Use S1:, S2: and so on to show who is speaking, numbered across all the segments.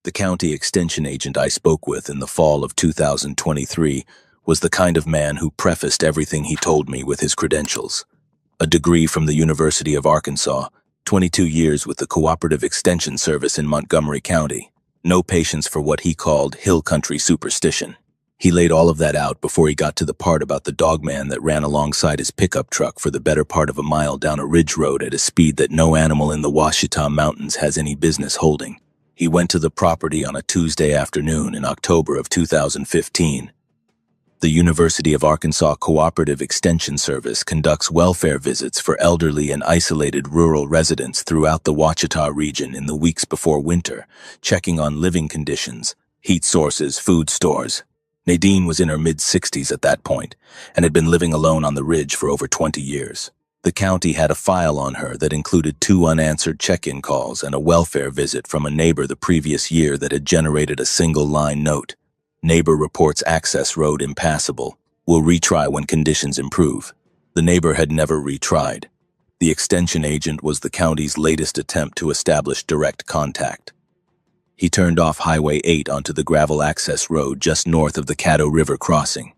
S1: The county extension agent I spoke with in the fall of 2023 was the kind of man who prefaced everything he told me with his credentials. A degree from the University of Arkansas, 22 years with the Cooperative Extension Service in Montgomery County, no patience for what he called hill country superstition. He laid all of that out before he got to the part about the dogman that ran alongside his pickup truck for the better part of a mile down a ridge road at a speed that no animal in the Ouachita Mountains has any business holding. He went to the property on a Tuesday afternoon in October of 2015. The University of Arkansas Cooperative Extension Service conducts welfare visits for elderly and isolated rural residents throughout the Ouachita region in the weeks before winter, checking on living conditions, heat sources, food stores. Nadine was in her mid-60s at that point and had been living alone on the ridge for over 20 years. The county had a file on her that included 2 unanswered check-in calls and a welfare visit from a neighbor the previous year that had generated a single-line note. Neighbor reports access road impassable. Will retry when conditions improve. The neighbor had never retried. The extension agent was the county's latest attempt to establish direct contact. He turned off Highway 8 onto the gravel access road just north of the Caddo River crossing,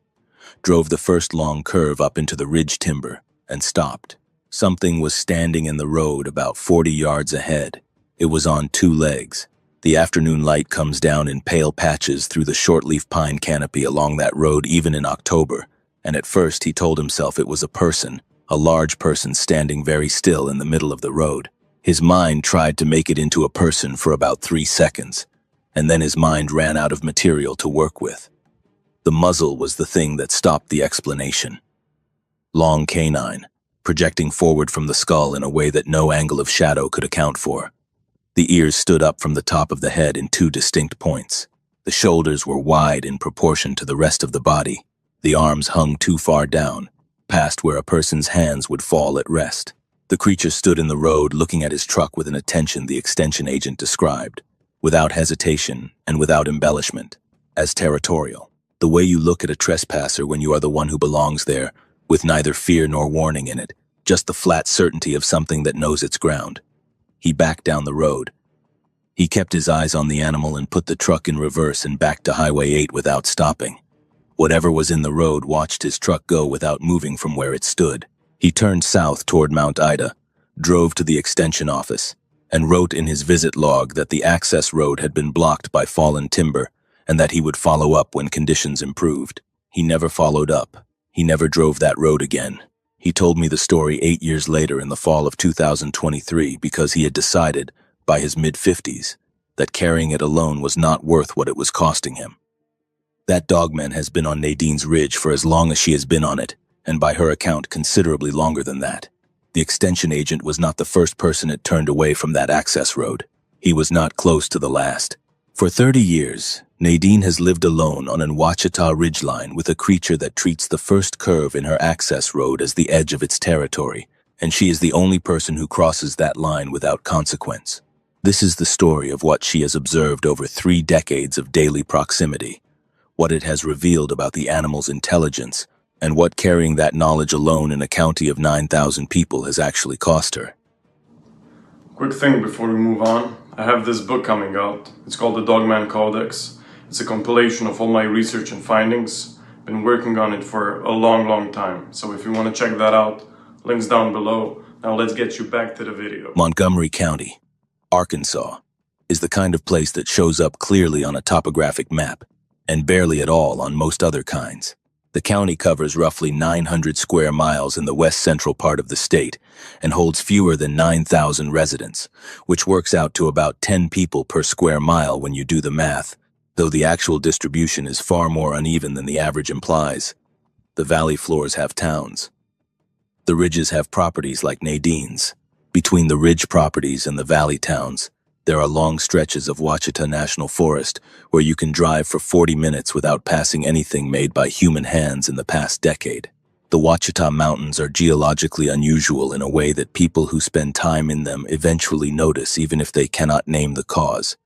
S1: drove the first long curve up into the ridge timber, and stopped. Something was standing in the road about 40 yards ahead. It was on 2 legs. The afternoon light comes down in pale patches through the shortleaf pine canopy along that road even in October, and at first he told himself it was a person, a large person standing very still in the middle of the road. His mind tried to make it into a person for about 3 seconds, and then his mind ran out of material to work with. The muzzle was the thing that stopped the explanation. Long canine, projecting forward from the skull in a way that no angle of shadow could account for. The ears stood up from the top of the head in 2 distinct points. The shoulders were wide in proportion to the rest of the body. The arms hung too far down, past where a person's hands would fall at rest. The creature stood in the road looking at his truck with an attention the extension agent described, without hesitation and without embellishment, as territorial. The way you look at a trespasser when you are the one who belongs there, with neither fear nor warning in it, just the flat certainty of something that knows its ground. He backed down the road. He kept his eyes on the animal and put the truck in reverse and backed to Highway 8 without stopping. Whatever was in the road watched his truck go without moving from where it stood. He turned south toward Mount Ida, drove to the extension office, and wrote in his visit log that the access road had been blocked by fallen timber and that he would follow up when conditions improved. He never followed up. He never drove that road again. He told me the story 8 years later in the fall of 2023 because he had decided, by his mid-50s, that carrying it alone was not worth what it was costing him. That dogman has been on Nadine's ridge for as long as she has been on it, and by her account considerably longer than that. The extension agent was not the first person it turned away from that access road. He was not close to the last. For 30 years, Nadine has lived alone on an Ouachita ridgeline with a creature that treats the first curve in her access road as the edge of its territory, and she is the only person who crosses that line without consequence. This is the story of what she has observed over 3 decades of daily proximity, what it has revealed about the animal's intelligence, and what carrying that knowledge alone in a county of 9,000 people has actually cost her.
S2: Quick thing before we move on, I have this book coming out. It's called the DOGMAN Codex. It's a compilation of all my research and findings. Been working on it for a long time. So if you want to check that out, links down below. Now let's get you back to the video.
S1: Montgomery County, Arkansas, is the kind of place that shows up clearly on a topographic map, and barely at all on most other kinds. The county covers roughly 900 square miles in the west-central part of the state and holds fewer than 9,000 residents, which works out to about 10 people per square mile when you do the math, though the actual distribution is far more uneven than the average implies. The valley floors have towns. The ridges have properties like Nadine's. Between the ridge properties and the valley towns, there are long stretches of Ouachita National Forest where you can drive for 40 minutes without passing anything made by human hands in the past decade. The Ouachita Mountains are geologically unusual in a way that people who spend time in them eventually notice even if they cannot name the cause.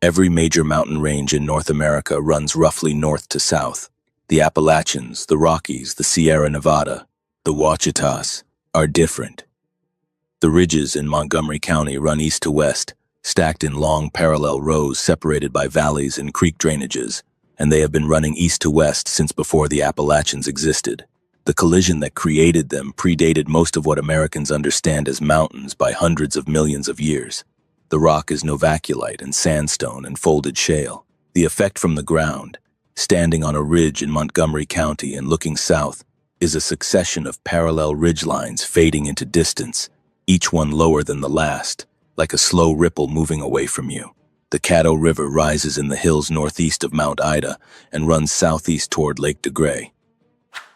S1: Every major mountain range in North America runs roughly north to south. The Appalachians, the Rockies, the Sierra Nevada, the Ouachitas are different. The ridges in Montgomery County run east to west, stacked in long parallel rows separated by valleys and creek drainages, and they have been running east to west since before the Appalachians existed. The collision that created them predated most of what Americans understand as mountains by hundreds of millions of years. The rock is novaculite and sandstone and folded shale. The effect from the ground, standing on a ridge in Montgomery County and looking south, is a succession of parallel ridgelines fading into distance, each one lower than the last, like a slow ripple moving away from you. The Caddo River rises in the hills northeast of Mount Ida and runs southeast toward Lake DeGray.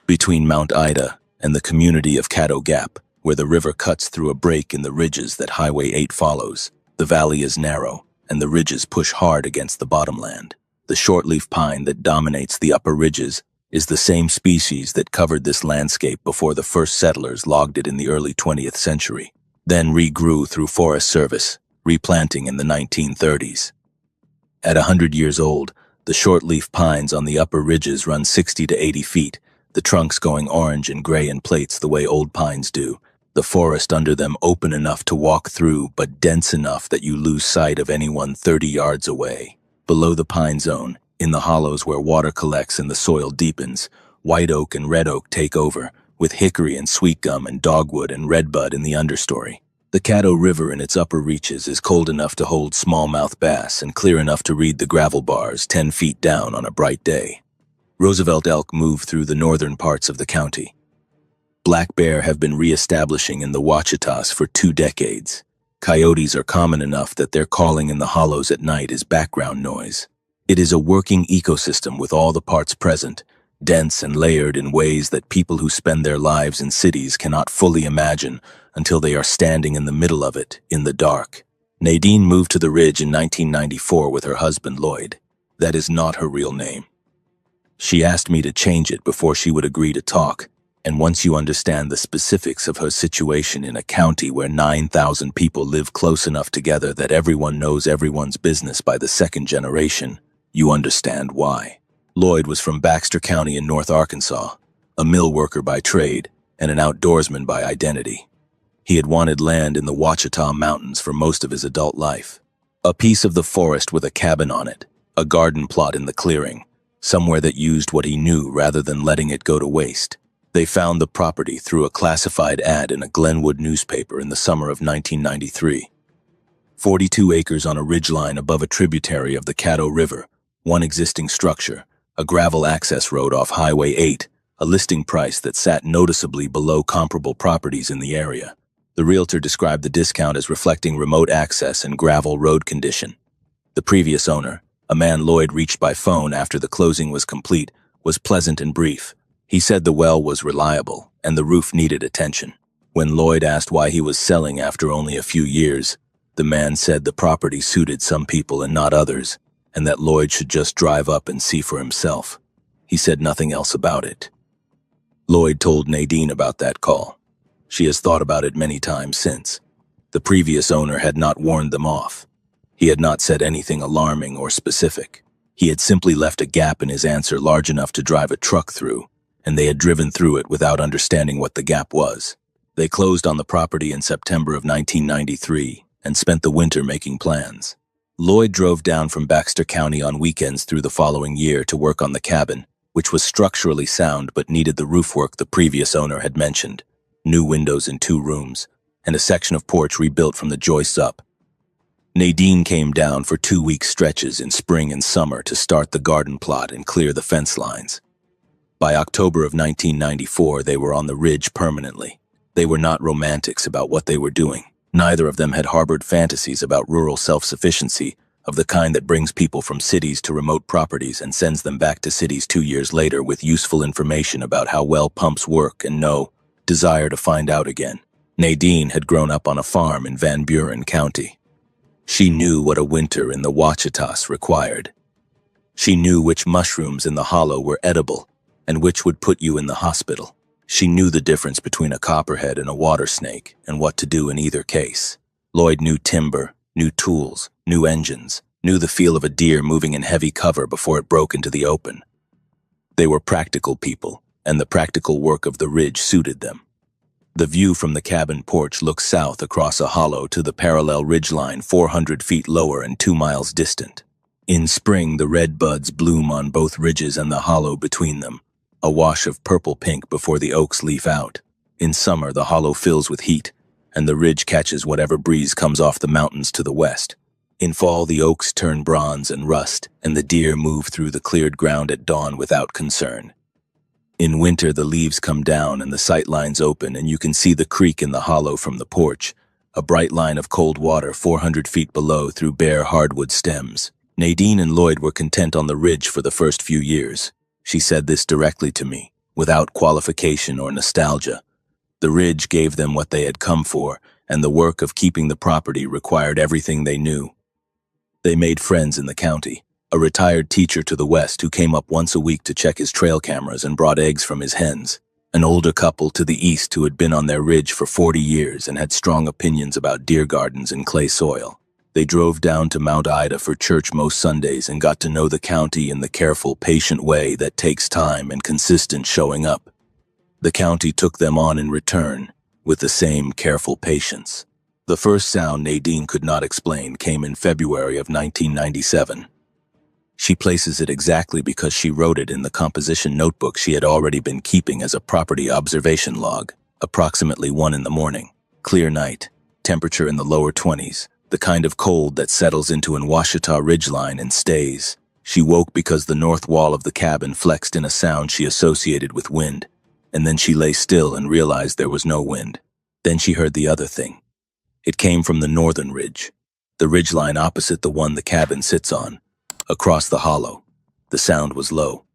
S1: Between Mount Ida and the community of Caddo Gap, where the river cuts through a break in the ridges that Highway 8 follows, the valley is narrow, and the ridges push hard against the bottomland. The shortleaf pine that dominates the upper ridges is the same species that covered this landscape before the first settlers logged it in the early 20th century, then regrew through Forest Service, replanting in the 1930s. At 100 years old, the shortleaf pines on the upper ridges run 60 to 80 feet, the trunks going orange and gray in plates the way old pines do, the forest under them open enough to walk through but dense enough that you lose sight of anyone 30 yards away. Below the pine zone, in the hollows where water collects and the soil deepens, white oak and red oak take over, with hickory and sweet gum and dogwood and redbud in the understory. The Caddo River in its upper reaches is cold enough to hold smallmouth bass and clear enough to read the gravel bars 10 feet down on a bright day. Roosevelt elk move through the northern parts of the county. Black bear have been re-establishing in the Ouachitas for 2 decades. Coyotes are common enough that their calling in the hollows at night is background noise. It is a working ecosystem with all the parts present, dense and layered in ways that people who spend their lives in cities cannot fully imagine until they are standing in the middle of it, in the dark. Nadine moved to the ridge in 1994 with her husband Lloyd. That is not her real name. She asked me to change it before she would agree to talk, and once you understand the specifics of her situation in a county where 9,000 people live close enough together that everyone knows everyone's business by the second generation, you understand why. Lloyd was from Baxter County in North Arkansas, a mill worker by trade and an outdoorsman by identity. He had wanted land in the Ouachita Mountains for most of his adult life. A piece of the forest with a cabin on it, a garden plot in the clearing, somewhere that used what he knew rather than letting it go to waste. They found the property through a classified ad in a Glenwood newspaper in the summer of 1993. 42 acres on a ridgeline above a tributary of the Caddo River, one existing structure, a gravel access road off Highway 8, a listing price that sat noticeably below comparable properties in the area. The realtor described the discount as reflecting remote access and gravel road condition. The previous owner, a man Lloyd reached by phone after the closing was complete, was pleasant and brief. He said the well was reliable and the roof needed attention. When Lloyd asked why he was selling after only a few years, the man said the property suited some people and not others, and that Lloyd should just drive up and see for himself. He said nothing else about it. Lloyd told Nadine about that call. She has thought about it many times since. The previous owner had not warned them off. He had not said anything alarming or specific. He had simply left a gap in his answer large enough to drive a truck through, and they had driven through it without understanding what the gap was. They closed on the property in September of 1993 and spent the winter making plans. Lloyd drove down from Baxter County on weekends through the following year to work on the cabin, which was structurally sound but needed the roof work the previous owner had mentioned, new windows in 2 rooms, and a section of porch rebuilt from the joists up. Nadine came down for 2-week stretches in spring and summer to start the garden plot and clear the fence lines. By October of 1994, they were on the ridge permanently. They were not romantics about what they were doing. Neither of them had harbored fantasies about rural self-sufficiency, of the kind that brings people from cities to remote properties and sends them back to cities 2 years later with useful information about how well pumps work and no desire to find out again. Nadine had grown up on a farm in Van Buren County. She knew what a winter in the Ouachitas required. She knew which mushrooms in the hollow were edible and which would put you in the hospital. She knew the difference between a copperhead and a water snake and what to do in either case. Lloyd knew timber, knew tools, knew engines, knew the feel of a deer moving in heavy cover before it broke into the open. They were practical people, and the practical work of the ridge suited them. The view from the cabin porch looks south across a hollow to the parallel ridgeline 400 feet lower and 2 miles distant. In spring, the red buds bloom on both ridges and the hollow between them, a wash of purple-pink before the oaks leaf out. In summer, the hollow fills with heat, and the ridge catches whatever breeze comes off the mountains to the west. In fall, the oaks turn bronze and rust, and the deer move through the cleared ground at dawn without concern. In winter, the leaves come down and the sight lines open, and you can see the creek in the hollow from the porch, a bright line of cold water 400 feet below through bare hardwood stems. Nadine and Lloyd were content on the ridge for the first few years. She said this directly to me, without qualification or nostalgia. The ridge gave them what they had come for, and the work of keeping the property required everything they knew. They made friends in the county, a retired teacher to the west who came up once a week to check his trail cameras and brought eggs from his hens, an older couple to the east who had been on their ridge for 40 years and had strong opinions about deer gardens and clay soil. They drove down to Mount Ida for church most Sundays and got to know the county in the careful, patient way that takes time and consistent showing up. The county took them on in return, with the same careful patience. The first sound Nadine could not explain came in February of 1997. She places it exactly because she wrote it in the composition notebook she had already been keeping as a property observation log. Approximately 1 in the morning. Clear night. Temperature in the lower 20s. The kind of cold that settles into an Ouachita ridgeline and stays. She woke because the north wall of the cabin flexed in a sound she associated with wind. And then she lay still and realized there was no wind. Then she heard the other thing. It came from the northern ridge, the ridgeline opposite the one the cabin sits on. Across the hollow, the sound was low.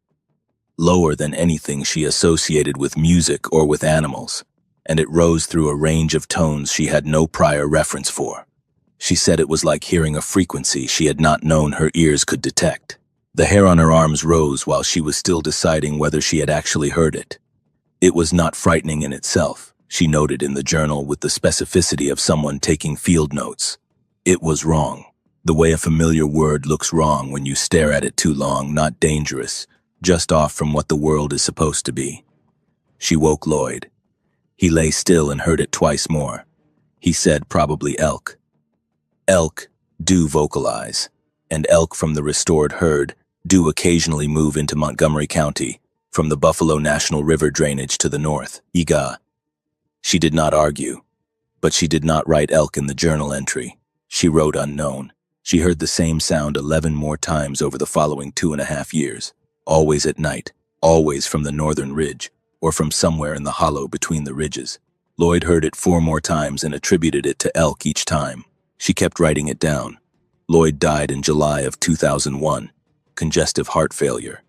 S1: Lower than anything she associated with music or with animals, and it rose through a range of tones she had no prior reference for. She said it was like hearing a frequency she had not known her ears could detect. The hair on her arms rose while she was still deciding whether she had actually heard it. It was not frightening in itself, she noted in the journal with the specificity of someone taking field notes. It was wrong. The way a familiar word looks wrong when you stare at it too long, not dangerous, just off from what the world is supposed to be. She woke Lloyd. He lay still and heard it twice more. He said probably elk. Elk do vocalize, and elk from the restored herd do occasionally move into Montgomery County, from the Buffalo National River drainage to the north, Iga. She did not argue, but she did not write elk in the journal entry. She wrote unknown. She heard the same sound 11 more times over the following 2.5 years, always at night, always from the northern ridge, or from somewhere in the hollow between the ridges. Lloyd heard it 4 more times and attributed it to elk each time. She kept writing it down. Lloyd died in July of 2001, congestive heart failure.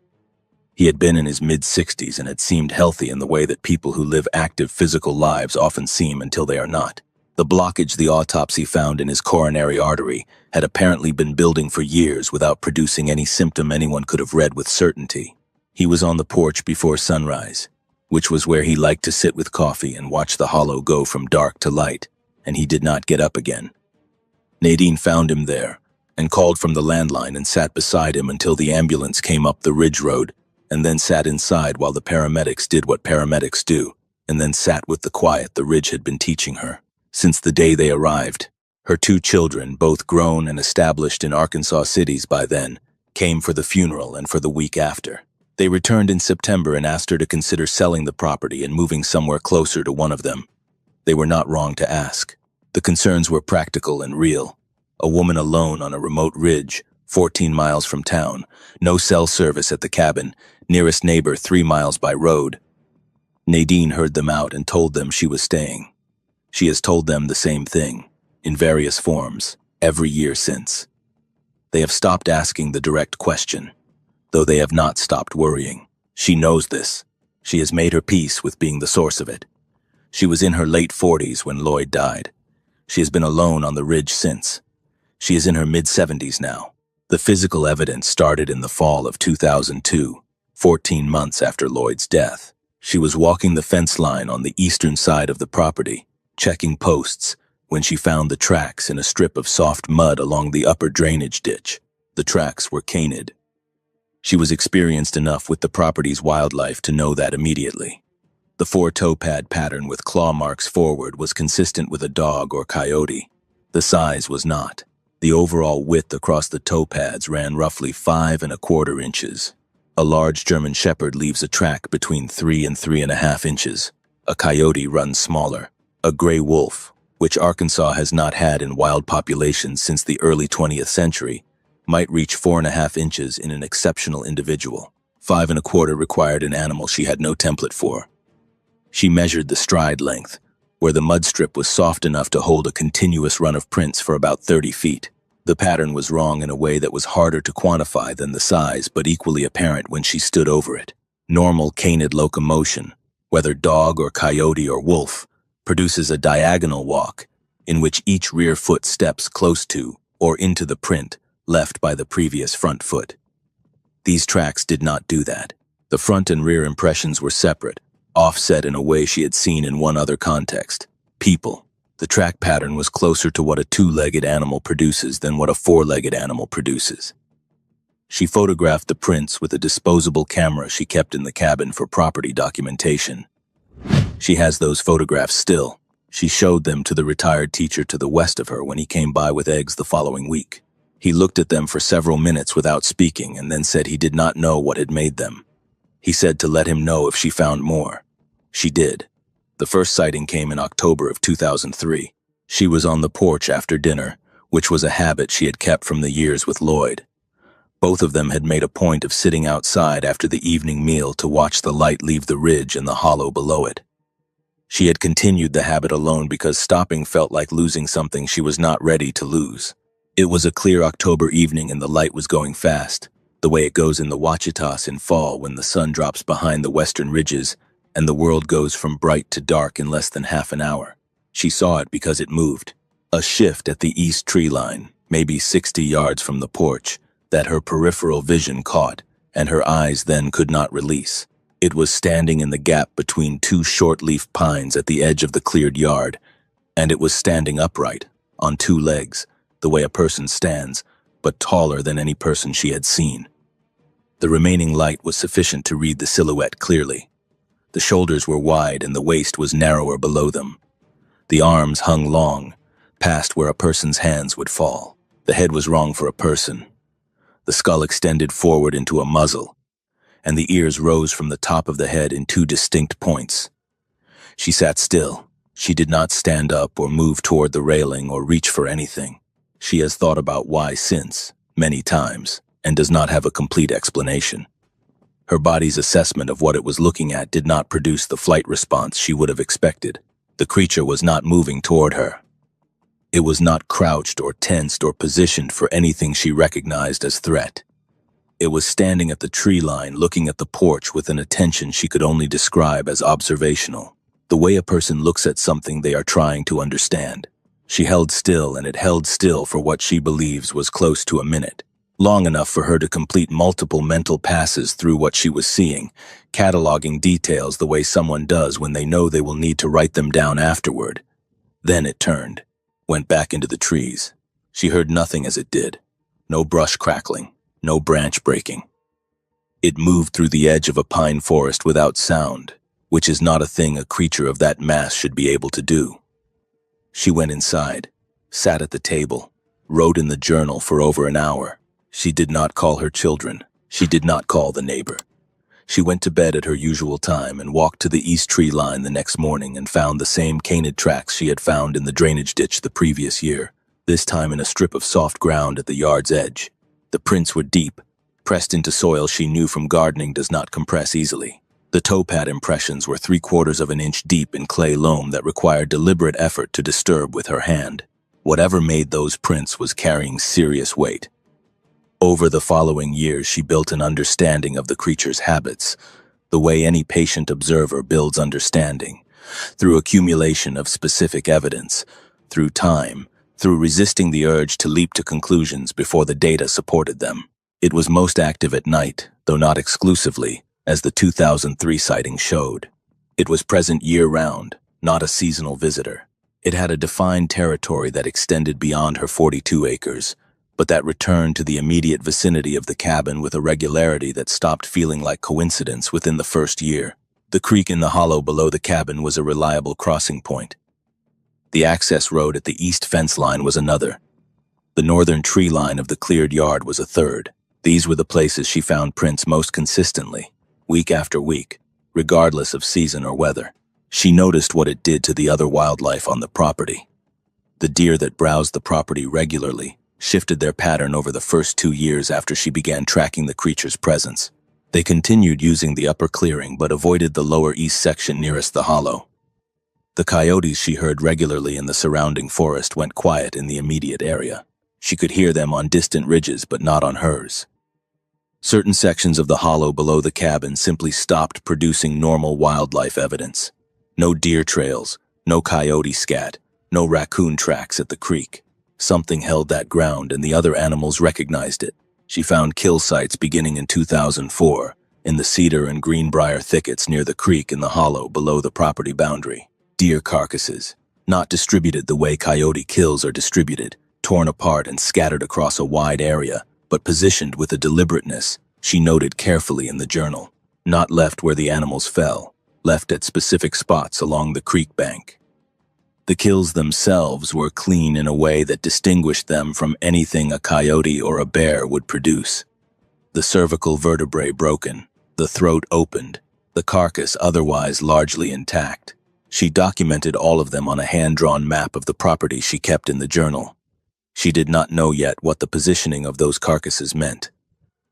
S1: He had been in his mid-60s and had seemed healthy in the way that people who live active physical lives often seem until they are not. The blockage the autopsy found in his coronary artery had apparently been building for years without producing any symptom anyone could have read with certainty. He was on the porch before sunrise, which was where he liked to sit with coffee and watch the hollow go from dark to light, and he did not get up again. Nadine found him there and called from the landline and sat beside him until the ambulance came up the ridge road, and then sat inside while the paramedics did what paramedics do, and then sat with the quiet the ridge had been teaching her. Since the day they arrived, her 2 children, both grown and established in Arkansas cities by then, came for the funeral and for the week after. They returned in September and asked her to consider selling the property and moving somewhere closer to one of them. They were not wrong to ask. The concerns were practical and real. A woman alone on a remote ridge, 14 miles from town, no cell service at the cabin, nearest neighbor 3 miles by road. Nadine heard them out and told them she was staying. She has told them the same thing, in various forms, every year since. They have stopped asking the direct question, though they have not stopped worrying. She knows this. She has made her peace with being the source of it. She was in her late 40s when Lloyd died. She has been alone on the ridge since. She is in her mid-70s now. The physical evidence started in the fall of 2002, 14 months after Lloyd's death. She was walking the fence line on the eastern side of the property, checking posts, when she found the tracks in a strip of soft mud along the upper drainage ditch. The tracks were canid. She was experienced enough with the property's wildlife to know that immediately. The four-toe pad pattern with claw marks forward was consistent with a dog or coyote. The size was not. The overall width across the toe pads ran roughly 5¼ inches. A large German Shepherd leaves a track between 3 and 3½ inches. A coyote runs smaller. A gray wolf, which Arkansas has not had in wild populations since the early 20th century, might reach 4½ inches in an exceptional individual. 5¼ required an animal she had no template for. She measured the stride length, where the mud strip was soft enough to hold a continuous run of prints for about 30 feet. The pattern was wrong in a way that was harder to quantify than the size, but equally apparent when she stood over it. Normal canid locomotion, whether dog or coyote or wolf, produces a diagonal walk, in which each rear foot steps close to or into the print left by the previous front foot. These tracks did not do that. The front and rear impressions were separate, offset in a way she had seen in one other context. People. The track pattern was closer to what a two-legged animal produces than what a four-legged animal produces. She photographed the prints with a disposable camera she kept in the cabin for property documentation. She has those photographs still. She showed them to the retired teacher to the west of her when he came by with eggs the following week. He looked at them for several minutes without speaking and then said he did not know what had made them. He said to let him know if she found more. She did. The first sighting came in October of 2003. She was on the porch after dinner, which was a habit she had kept from the years with Lloyd. Both of them had made a point of sitting outside after the evening meal to watch the light leave the ridge and the hollow below it. She had continued the habit alone because stopping felt like losing something she was not ready to lose. It was a clear October evening and the light was going fast, the way it goes in the Ouachita in fall when the sun drops behind the western ridges and the world goes from bright to dark in less than half an hour. She saw it because it moved. A shift at the east tree line, maybe 60 yards from the porch, that her peripheral vision caught, and her eyes then could not release. It was standing in the gap between two short-leaf pines at the edge of the cleared yard, and it was standing upright, on two legs, the way a person stands, but taller than any person she had seen. The remaining light was sufficient to read the silhouette clearly. The shoulders were wide and the waist was narrower below them. The arms hung long, past where a person's hands would fall. The head was wrong for a person. The skull extended forward into a muzzle, and the ears rose from the top of the head in two distinct points. She sat still. She did not stand up or move toward the railing or reach for anything. She has thought about why since, many times, and does not have a complete explanation. Her body's assessment of what it was looking at did not produce the flight response she would have expected. The creature was not moving toward her. It was not crouched or tensed or positioned for anything she recognized as threat. It was standing at the tree line looking at the porch with an attention she could only describe as observational, the way a person looks at something they are trying to understand. She held still, and it held still for what she believes was close to a minute. Long enough for her to complete multiple mental passes through what she was seeing, cataloging details the way someone does when they know they will need to write them down afterward. Then it turned, went back into the trees. She heard nothing as it did. No brush crackling, no branch breaking. It moved through the edge of a pine forest without sound, which is not a thing a creature of that mass should be able to do. She went inside, sat at the table, wrote in the journal for over an hour. She did not call her children. She did not call the neighbor. She went to bed at her usual time and walked to the east tree line the next morning and found the same canid tracks she had found in the drainage ditch the previous year, this time in a strip of soft ground at the yard's edge. The prints were deep, pressed into soil she knew from gardening does not compress easily. The toe pad impressions were 3/4 of an inch deep in clay loam that required deliberate effort to disturb with her hand. Whatever made those prints was carrying serious weight. Over the following years, she built an understanding of the creature's habits, the way any patient observer builds understanding, through accumulation of specific evidence, through time, through resisting the urge to leap to conclusions before the data supported them. It was most active at night, though not exclusively, as the 2003 sighting showed. It was present year-round, not a seasonal visitor. It had a defined territory that extended beyond her 42 acres, but that returned to the immediate vicinity of the cabin with a regularity that stopped feeling like coincidence within the first year. The creek in the hollow below the cabin was a reliable crossing point. The access road at the east fence line was another. The northern tree line of the cleared yard was a third. These were the places she found prints most consistently, week after week, regardless of season or weather. She noticed what it did to the other wildlife on the property. The deer that browsed the property regularly shifted their pattern over the first 2 years after she began tracking the creature's presence. They continued using the upper clearing but avoided the lower east section nearest the hollow. The coyotes she heard regularly in the surrounding forest went quiet in the immediate area. She could hear them on distant ridges but not on hers. Certain sections of the hollow below the cabin simply stopped producing normal wildlife evidence. No deer trails, no coyote scat, no raccoon tracks at the creek. Something held that ground and the other animals recognized it. She found kill sites beginning in 2004 in the cedar and greenbrier thickets near the creek in the hollow below the property boundary. Deer carcasses, not distributed the way coyote kills are distributed, torn apart and scattered across a wide area, but positioned with a deliberateness she noted carefully in the journal. Not left where the animals fell, left at specific spots along the creek bank. The kills themselves were clean in a way that distinguished them from anything a coyote or a bear would produce. The cervical vertebrae broken, the throat opened, the carcass otherwise largely intact. She documented all of them on a hand-drawn map of the property she kept in the journal. She did not know yet what the positioning of those carcasses meant.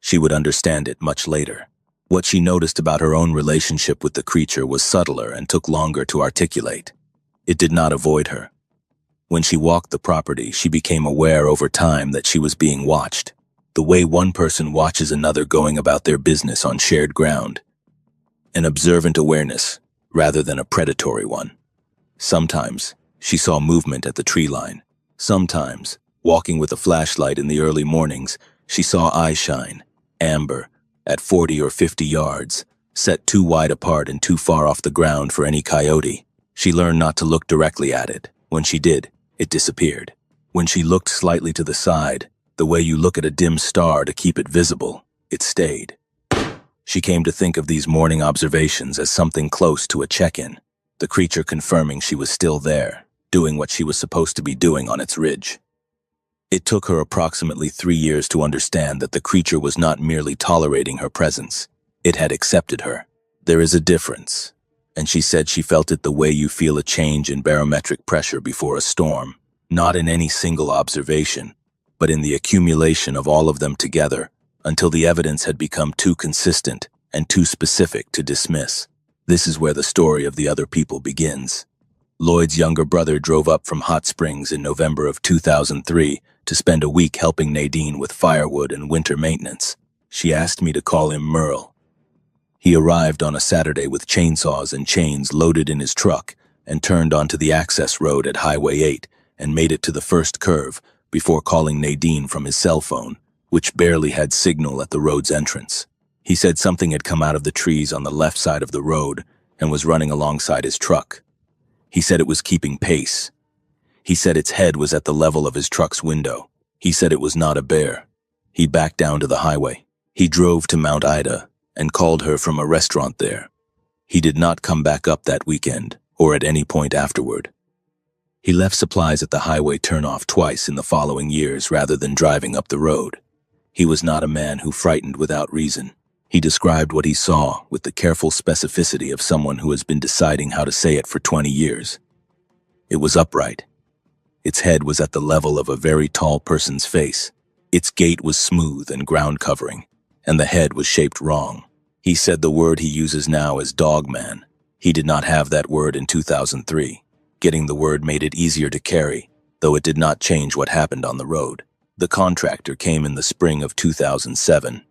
S1: She would understand it much later. What she noticed about her own relationship with the creature was subtler and took longer to articulate. It did not avoid her. When she walked the property, she became aware over time that she was being watched, the way one person watches another going about their business on shared ground. An observant awareness, rather than a predatory one. Sometimes, she saw movement at the tree line. Sometimes, walking with a flashlight in the early mornings, she saw eyes shine, amber, at 40 or 50 yards, set too wide apart and too far off the ground for any coyote. She learned not to look directly at it. When she did, it disappeared. When she looked slightly to the side, the way you look at a dim star to keep it visible, it stayed. She came to think of these morning observations as something close to a check-in, the creature confirming she was still there, doing what she was supposed to be doing on its ridge. It took her approximately 3 years to understand that the creature was not merely tolerating her presence. It had accepted her. There is a difference, and she said she felt it the way you feel a change in barometric pressure before a storm, not in any single observation, but in the accumulation of all of them together until the evidence had become too consistent and too specific to dismiss. This is where the story of the other people begins. Lloyd's younger brother drove up from Hot Springs in November of 2003 to spend a week helping Nadine with firewood and winter maintenance. She asked me to call him Merle. He arrived on a Saturday with chainsaws and chains loaded in his truck and turned onto the access road at Highway 8 and made it to the first curve before calling Nadine from his cell phone, which barely had signal at the road's entrance. He said something had come out of the trees on the left side of the road and was running alongside his truck. He said it was keeping pace. He said its head was at the level of his truck's window. He said it was not a bear. He backed down to the highway. He drove to Mount Ida and called her from a restaurant there. He did not come back up that weekend or at any point afterward. He left supplies at the highway turnoff twice in the following years rather than driving up the road. He was not a man who frightened without reason. He described what he saw with the careful specificity of someone who has been deciding how to say it for 20 years. It was upright. Its head was at the level of a very tall person's face. Its gait was smooth and ground-covering, and the head was shaped wrong. He said the word he uses now is DOGMAN. He did not have that word in 2003. Getting the word made it easier to carry, though it did not change what happened on the road. The contractor came in the spring of 2007.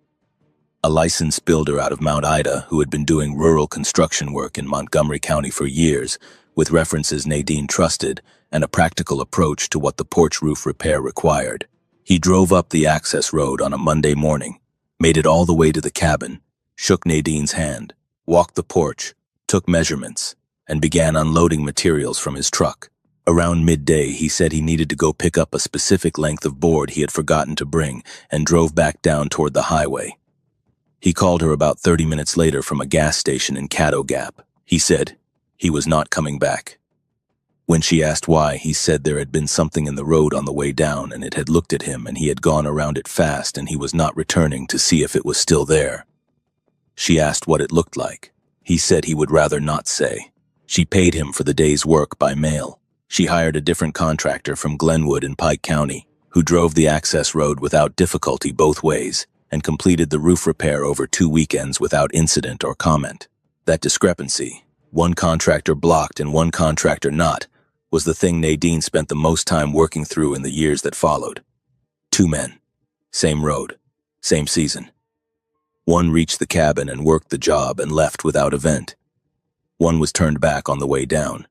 S1: A licensed builder out of Mount Ida who had been doing rural construction work in Montgomery County for years, with references Nadine trusted and a practical approach to what the porch roof repair required. He drove up the access road on a Monday morning, made it all the way to the cabin, shook Nadine's hand, walked the porch, took measurements, and began unloading materials from his truck. Around midday, he said he needed to go pick up a specific length of board he had forgotten to bring and drove back down toward the highway. He called her about 30 minutes later from a gas station in Caddo Gap. He said he was not coming back. When she asked why, he said there had been something in the road on the way down and it had looked at him and he had gone around it fast and he was not returning to see if it was still there. She asked what it looked like. He said he would rather not say. She paid him for the day's work by mail. She hired a different contractor from Glenwood in Pike County, who drove the access road without difficulty both ways and completed the roof repair over 2 weekends without incident or comment. That discrepancy, one contractor blocked and one contractor not, was the thing Nadine spent the most time working through in the years that followed. 2 men, same road, same season. One reached the cabin and worked the job and left without event. One was turned back on the way down.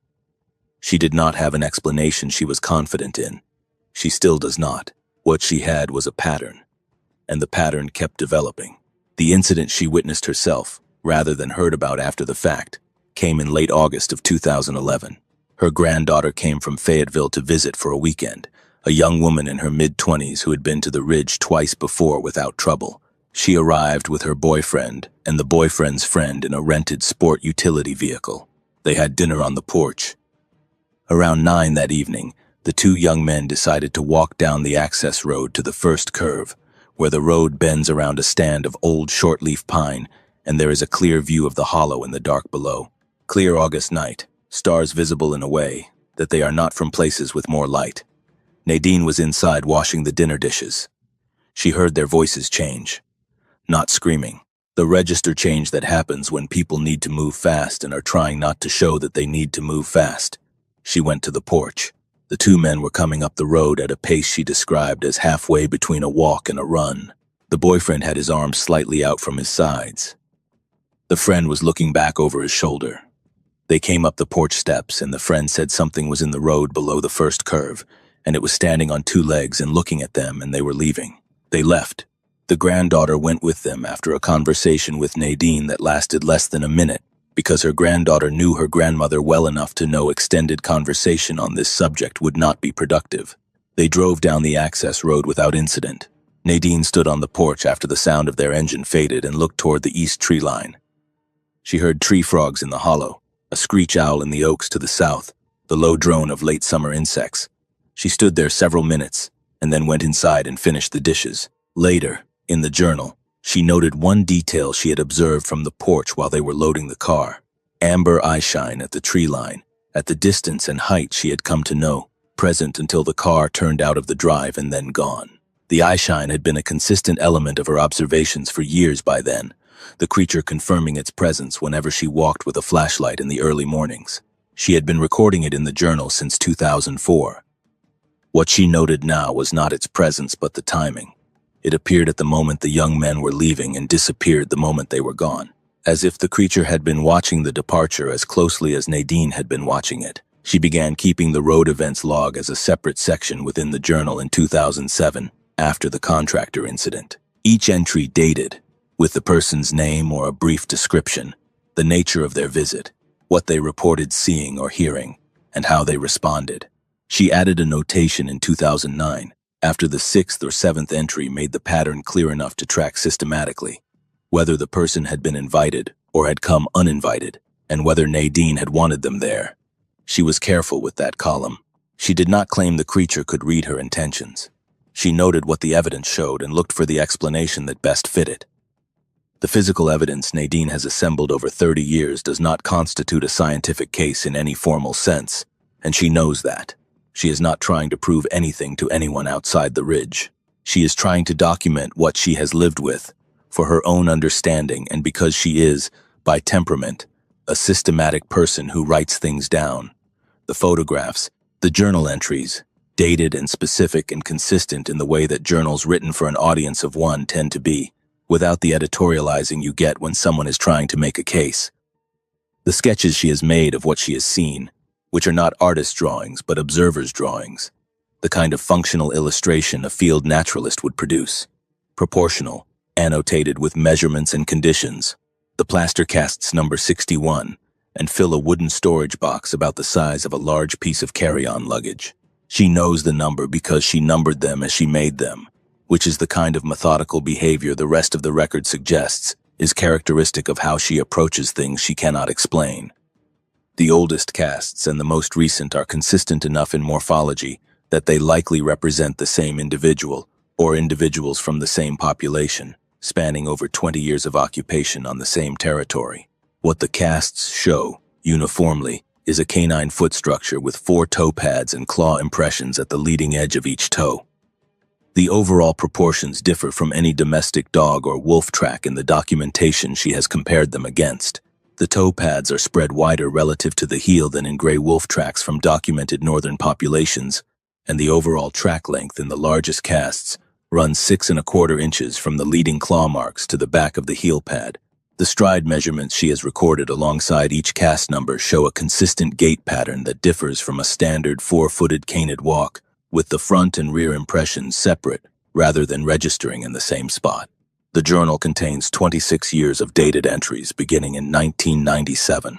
S1: She did not have an explanation she was confident in. She still does not. What she had was a pattern, and the pattern kept developing. The incident she witnessed herself, rather than heard about after the fact, came in late August of 2011. Her granddaughter came from Fayetteville to visit for a weekend, a young woman in her mid-20s who had been to the Ridge twice before without trouble. She arrived with her boyfriend and the boyfriend's friend in a rented sport utility vehicle. They had dinner on the porch. Around 9 that evening, the 2 young men decided to walk down the access road to the first curve, where the road bends around a stand of old shortleaf pine, and there is a clear view of the hollow in the dark below. Clear August night, stars visible in a way that they are not from places with more light. Nadine was inside washing the dinner dishes. She heard their voices change. Not screaming. The register change that happens when people need to move fast and are trying not to show that they need to move fast. She went to the porch. The 2 men were coming up the road at a pace she described as halfway between a walk and a run. The boyfriend had his arms slightly out from his sides. The friend was looking back over his shoulder. They came up the porch steps, and the friend said something was in the road below the first curve, and it was standing on 2 legs and looking at them, and they were leaving. They left. The granddaughter went with them after a conversation with Nadine that lasted less than a minute, because her granddaughter knew her grandmother well enough to know extended conversation on this subject would not be productive. They drove down the access road without incident. Nadine stood on the porch after the sound of their engine faded and looked toward the east tree line. She heard tree frogs in the hollow, a screech owl in the oaks to the south, the low drone of late summer insects. She stood there several minutes, and then went inside and finished the dishes. Later, in the journal, she noted one detail she had observed from the porch while they were loading the car. Amber eyeshine at the tree line, at the distance and height she had come to know, present until the car turned out of the drive and then gone. The eyeshine had been a consistent element of her observations for years by then, the creature confirming its presence whenever she walked with a flashlight in the early mornings. She had been recording it in the journal since 2004. What she noted now was not its presence but the timing. It appeared at the moment the young men were leaving and disappeared the moment they were gone, as if the creature had been watching the departure as closely as Nadine had been watching it. She began keeping the road events log as a separate section within the journal in 2007, after the contractor incident. Each entry dated, with the person's name or a brief description, the nature of their visit, what they reported seeing or hearing, and how they responded. She added a notation in 2009, after the 6th or 7th entry made the pattern clear enough to track systematically, whether the person had been invited or had come uninvited, and whether Nadine had wanted them there. She was careful with that column. She did not claim the creature could read her intentions. She noted what the evidence showed and looked for the explanation that best fit it. The physical evidence Nadine has assembled over 30 years does not constitute a scientific case in any formal sense, and she knows that. She is not trying to prove anything to anyone outside the Ridge. She is trying to document what she has lived with, for her own understanding and because she is, by temperament, a systematic person who writes things down. The photographs, the journal entries, dated and specific and consistent in the way that journals written for an audience of one tend to be, without the editorializing you get when someone is trying to make a case. The sketches she has made of what she has seen, which are not artist drawings but observer's drawings, the kind of functional illustration a field naturalist would produce, proportional, annotated with measurements and conditions. The plaster casts number 61 and fill a wooden storage box about the size of a large piece of carry-on luggage. She knows the number because she numbered them as she made them. which is the kind of methodical behavior the rest of the record suggests is characteristic of how she approaches things she cannot explain. The oldest casts and the most recent are consistent enough in morphology that they likely represent the same individual or individuals from the same population, spanning over 20 years of occupation on the same territory. What the casts show, uniformly, is a canine foot structure with 4 toe pads and claw impressions at the leading edge of each toe. The overall proportions differ from any domestic dog or wolf track in the documentation she has compared them against. The toe pads are spread wider relative to the heel than in gray wolf tracks from documented northern populations, and the overall track length in the largest casts runs 6¼ inches from the leading claw marks to the back of the heel pad. The stride measurements she has recorded alongside each cast number show a consistent gait pattern that differs from a standard 4-footed canid walk, with the front and rear impressions separate rather than registering in the same spot. The journal contains 26 years of dated entries beginning in 1997.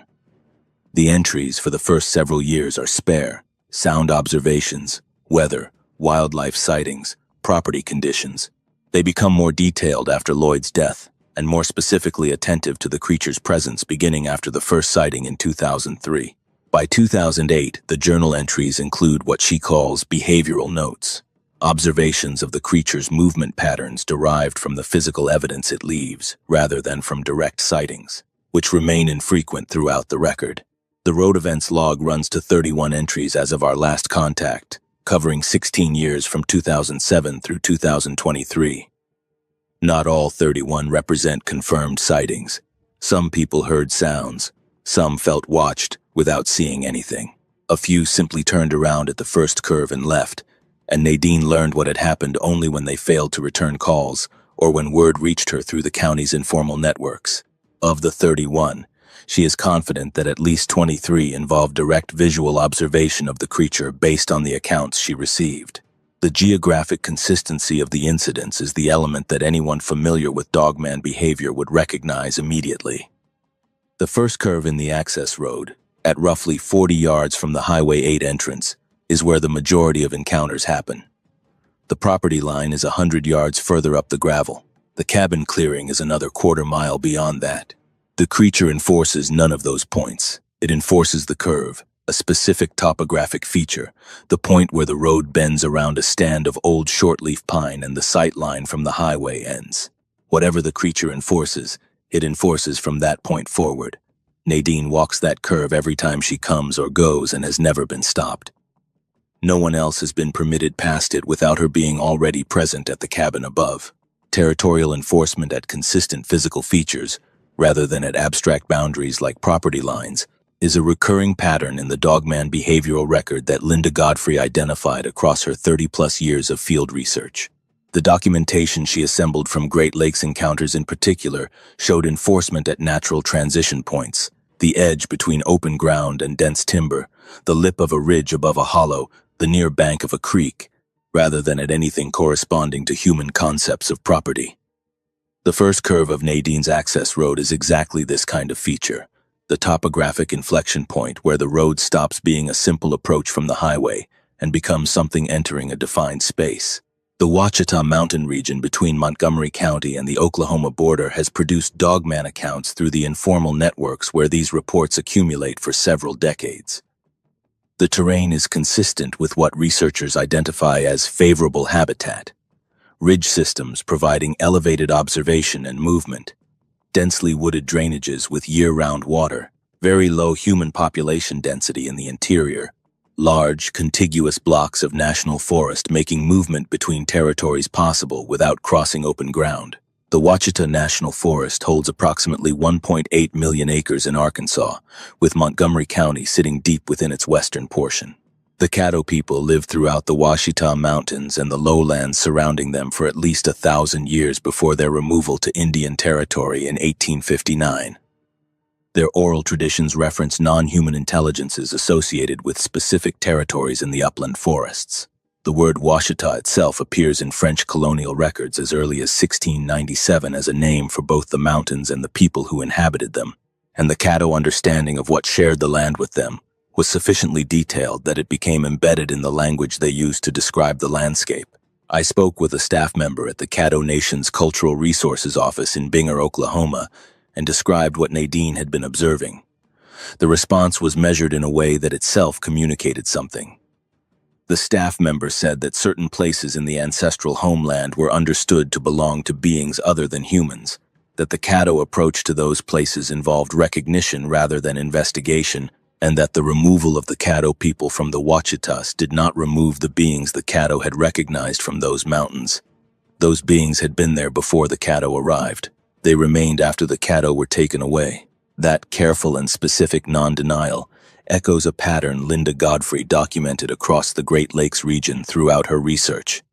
S1: The entries for the first several years are spare, sound observations, weather, wildlife sightings, property conditions. They become more detailed after Lloyd's death, and more specifically attentive to the creature's presence beginning after the first sighting in 2003. By 2008, the journal entries include what she calls behavioral notes, observations of the creature's movement patterns derived from the physical evidence it leaves, rather than from direct sightings, which remain infrequent throughout the record. The road events log runs to 31 entries as of our last contact, covering 16 years from 2007 through 2023. Not all 31 represent confirmed sightings. Some people heard sounds. Some felt watched without seeing anything. A few simply turned around at the first curve and left, and Nadine learned what had happened only when they failed to return calls or when word reached her through the county's informal networks. Of the 31, she is confident that at least 23 involved direct visual observation of the creature based on the accounts she received. The geographic consistency of the incidents is the element that anyone familiar with dogman behavior would recognize immediately. The first curve in the access road, at roughly 40 yards from the Highway 8 entrance, is where the majority of encounters happen. The property line is 100 yards further up the gravel. The cabin clearing is another quarter mile beyond that. The creature enforces none of those points. It enforces the curve, a specific topographic feature, the point where the road bends around a stand of old shortleaf pine and the sight line from the highway ends. Whatever the creature enforces, it enforces from that point forward. Nadine walks that curve every time she comes or goes and has never been stopped. No one else has been permitted past it without her being already present at the cabin above. Territorial enforcement at consistent physical features, rather than at abstract boundaries like property lines, is a recurring pattern in the dogman behavioral record that Linda Godfrey identified across her 30-plus years of field research. The documentation she assembled from Great Lakes encounters in particular showed enforcement at natural transition points, the edge between open ground and dense timber, the lip of a ridge above a hollow, the near bank of a creek, rather than at anything corresponding to human concepts of property. The first curve of Nadine's access road is exactly this kind of feature, the topographic inflection point where the road stops being a simple approach from the highway and becomes something entering a defined space. The Ouachita mountain region between Montgomery County and the Oklahoma border has produced dogman accounts through the informal networks where these reports accumulate for several decades. The terrain is consistent with what researchers identify as favorable habitat, ridge systems providing elevated observation and movement, densely wooded drainages with year-round water, very low human population density in the interior, large, contiguous blocks of national forest making movement between territories possible without crossing open ground. The Ouachita National Forest holds approximately 1.8 million acres in Arkansas, with Montgomery County sitting deep within its western portion. The Caddo people lived throughout the Ouachita Mountains and the lowlands surrounding them for at least 1,000 years before their removal to Indian Territory in 1859. Their oral traditions reference non-human intelligences associated with specific territories in the upland forests. The word Ouachita itself appears in French colonial records as early as 1697 as a name for both the mountains and the people who inhabited them, and the Caddo understanding of what shared the land with them was sufficiently detailed that it became embedded in the language they used to describe the landscape. I spoke with a staff member at the Caddo Nation's Cultural Resources Office in Binger, Oklahoma, and described what Nadine had been observing. The response was measured in a way that itself communicated something. The staff member said that certain places in the ancestral homeland were understood to belong to beings other than humans, that the Caddo approach to those places involved recognition rather than investigation, and that the removal of the Caddo people from the Ouachitas did not remove the beings the Caddo had recognized from those mountains. Those beings had been there before the Caddo arrived. They remained after the Caddo were taken away. That careful and specific non-denial echoes a pattern Linda Godfrey documented across the Great Lakes region throughout her research.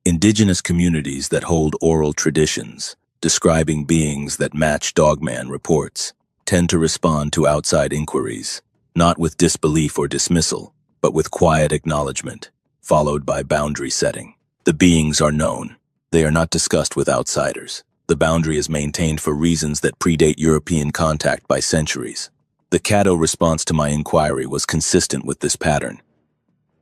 S1: Indigenous communities that hold oral traditions, describing beings that match DOGMAN reports, tend to respond to outside inquiries, not with disbelief or dismissal, but with quiet acknowledgement, followed by boundary setting. The beings are known. They are not discussed with outsiders. The boundary is maintained for reasons that predate European contact by centuries. The Caddo response to my inquiry was consistent with this pattern.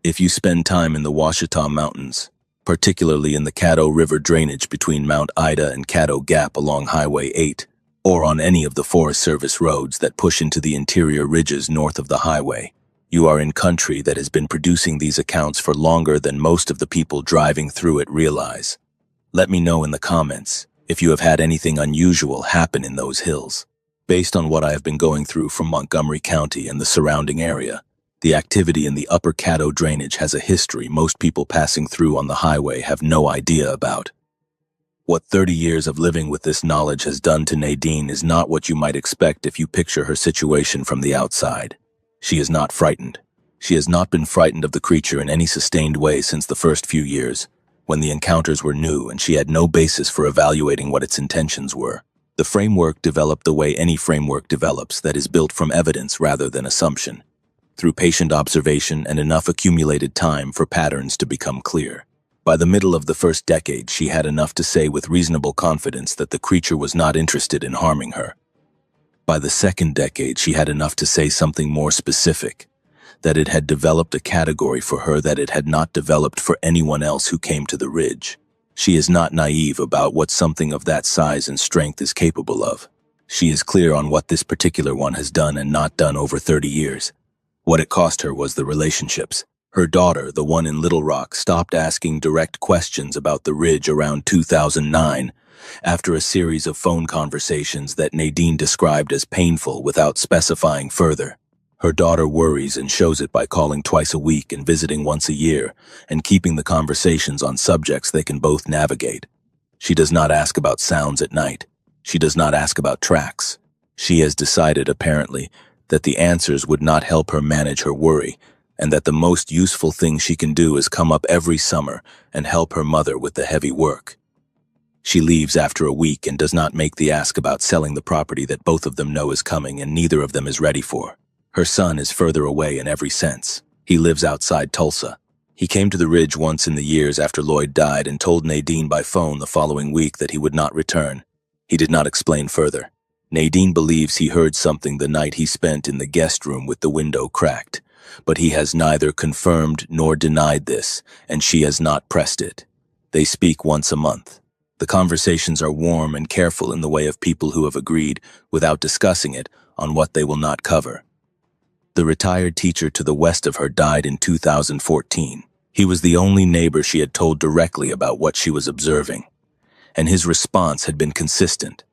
S1: If you spend time in the Ouachita Mountains, particularly in the Caddo River drainage between Mount Ida and Caddo Gap along Highway 8, or on any of the Forest Service roads that push into the interior ridges north of the highway, you are in country that has been producing these accounts for longer than most of the people driving through it realize. Let me know in the comments if you have had anything unusual happen in those hills. Based on what I have been going through from Montgomery County and the surrounding area, the activity in the upper Caddo drainage has a history most people passing through on the highway have no idea about. What 30 years of living with this knowledge has done to Nadine is not what you might expect if you picture her situation from the outside. She is not frightened. She has not been frightened of the creature in any sustained way since the first few years, when the encounters were new and she had no basis for evaluating what its intentions were. The framework developed the way any framework develops, that is built from evidence rather than assumption, through patient observation and enough accumulated time for patterns to become clear. By the middle of the first decade, she had enough to say with reasonable confidence that the creature was not interested in harming her. By the second decade, she had enough to say something more specific, that it had developed a category for her that it had not developed for anyone else who came to the ridge. She is not naive about what something of that size and strength is capable of. She is clear on what this particular one has done and not done over 30 years. What it cost her was the relationships. Her daughter, the one in Little Rock, stopped asking direct questions about the ridge around 2009 after a series of phone conversations that Nadine described as painful without specifying further. Her daughter worries and shows it by calling twice a week and visiting once a year and keeping the conversations on subjects they can both navigate. She does not ask about sounds at night. She does not ask about tracks. She has decided, apparently, that the answers would not help her manage her worry, and that the most useful thing she can do is come up every summer and help her mother with the heavy work. She leaves after a week and does not make the ask about selling the property that both of them know is coming and neither of them is ready for. Her son is further away in every sense. He lives outside Tulsa. He came to the ridge once in the years after Lloyd died and told Nadine by phone the following week that he would not return. He did not explain further. Nadine believes he heard something the night he spent in the guest room with the window cracked, but he has neither confirmed nor denied this, and she has not pressed it. They speak once a month. The conversations are warm and careful in the way of people who have agreed, without discussing it, on what they will not cover. The retired teacher to the west of her died in 2014. He was the only neighbor she had told directly about what she was observing, and his response had been consistent,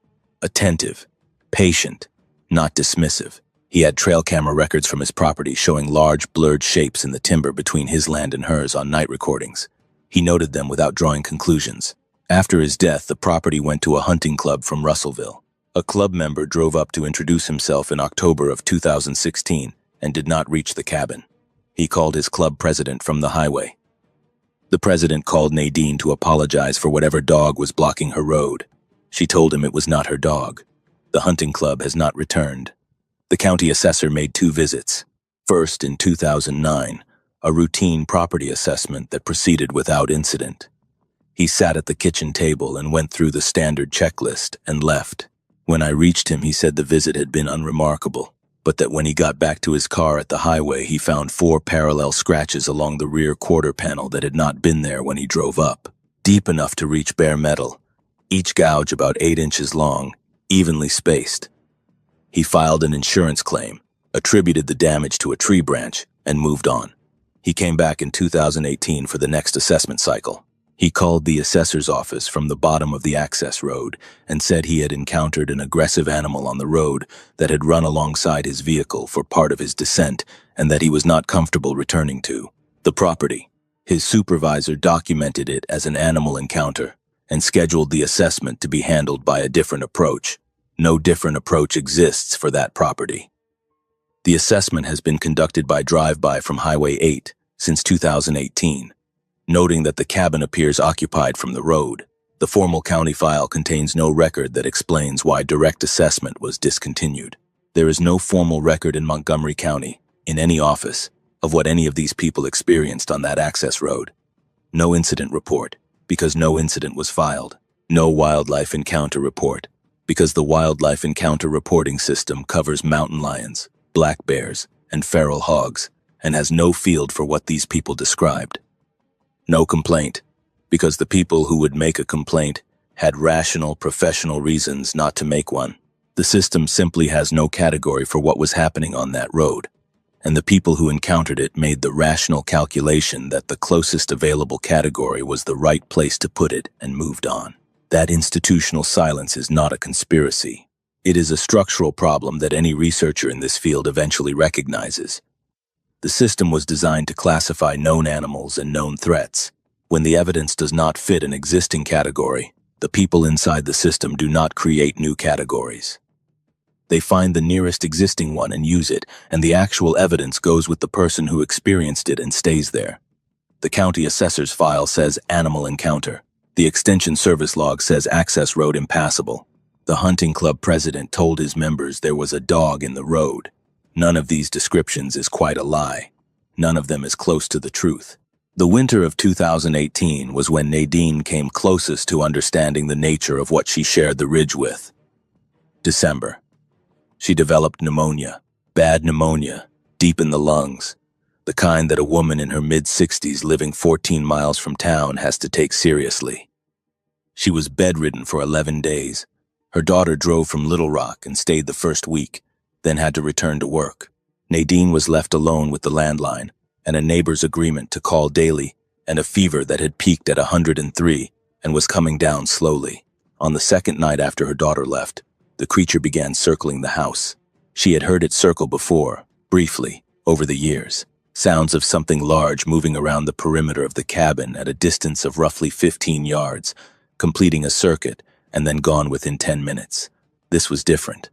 S1: attentive, patient, not dismissive. He had trail camera records from his property showing large blurred shapes in the timber between his land and hers on night recordings. He noted them without drawing conclusions. After his death, the property went to a hunting club from Russellville. A club member drove up to introduce himself in October of 2016 and did not reach the cabin. He called his club president from the highway. The president called Nadine to apologize for whatever dog was blocking her road. She told him it was not her dog. The hunting club has not returned. The county assessor made 2 visits. First, in 2009, a routine property assessment that proceeded without incident. He sat at the kitchen table and went through the standard checklist and left. When I reached him, he said the visit had been unremarkable. but that when he got back to his car at the highway, he found 4 parallel scratches along the rear quarter panel that had not been there when he drove up, deep enough to reach bare metal, each gouge about 8 inches long, evenly spaced. He filed an insurance claim, attributed the damage to a tree branch, and moved on. He came back in 2018 for the next assessment cycle. He called the assessor's office from the bottom of the access road and said he had encountered an aggressive animal on the road that had run alongside his vehicle for part of his descent and that he was not comfortable returning to the property. His supervisor documented it as an animal encounter and scheduled the assessment to be handled by a different approach. No different approach exists for that property. The assessment has been conducted by drive-by from Highway 8 since 2018, noting that the cabin appears occupied from the road. The formal county file contains no record that explains why direct assessment was discontinued. There is no formal record in Montgomery County, in any office, of what any of these people experienced on that access road. No incident report, because no incident was filed. No wildlife encounter report, because the wildlife encounter reporting system covers mountain lions, black bears, and feral hogs, and has no field for what these people described. No complaint, because the people who would make a complaint had rational, professional reasons not to make one. The system simply has no category for what was happening on that road, and the people who encountered it made the rational calculation that the closest available category was the right place to put it and moved on. That institutional silence is not a conspiracy. It is a structural problem that any researcher in this field eventually recognizes. The system was designed to classify known animals and known threats. When the evidence does not fit an existing category, the people inside the system do not create new categories. They find the nearest existing one and use it, and the actual evidence goes with the person who experienced it and stays there. The county assessor's file says animal encounter. The extension service log says access road impassable. The hunting club president told his members there was a dog in the road. None of these descriptions is quite a lie. None of them is close to the truth. The winter of 2018 was when Nadine came closest to understanding the nature of what she shared the ridge with. December. She developed pneumonia, bad pneumonia, deep in the lungs, the kind that a woman in her mid-60s living 14 miles from town has to take seriously. She was bedridden for 11 days. Her daughter drove from Little Rock and stayed the first week, then had to return to work. Nadine was left alone with the landline and a neighbor's agreement to call daily and a fever that had peaked at 103 and was coming down slowly. On the second night after her daughter left, the creature began circling the house. She had heard it circle before, briefly, over the years. Sounds of something large moving around the perimeter of the cabin at a distance of roughly 15 yards, completing a circuit, and then gone within 10 minutes. This was different.